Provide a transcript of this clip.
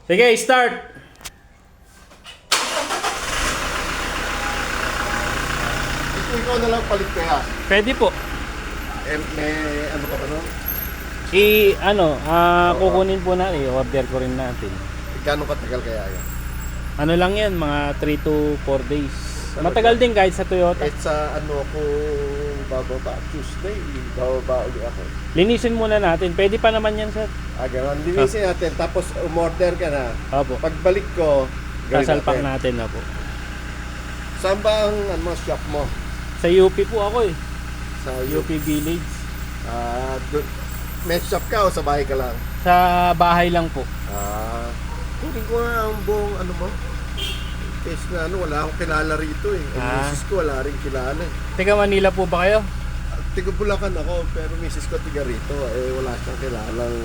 Sige, start! Ikaw na lang palit kaya. Pwede po. May ano ka ba nun? Kukunin po natin. I-order ko rin natin. Gano'ng katagal kaya yan? Ano lang yan, mga 3 to 4 days. Matagal din kahit sa Toyota. Kahit sa ano ako bababa, Tuesday, bababa ulit ako. Linisin muna natin. Pwede pa naman yan, sir. Gano'n. Linisin natin, tapos umorder ka na. Opo. Pagbalik ko, gawin Sasalpak natin. natin na po. Saan ba ang shop mo? Sa UP po ako eh. Sa UP Village. May shop ka o sa bahay ka lang? Sa bahay lang po. Kunin ko nga ang buong ano mo. Case na wala akong kilala rito eh. Ang misis ko wala rin kilala eh. Teka, Manila po ba kayo? Tiga Bulacan ako, pero misis ko tiga rito. Wala siyang kilalang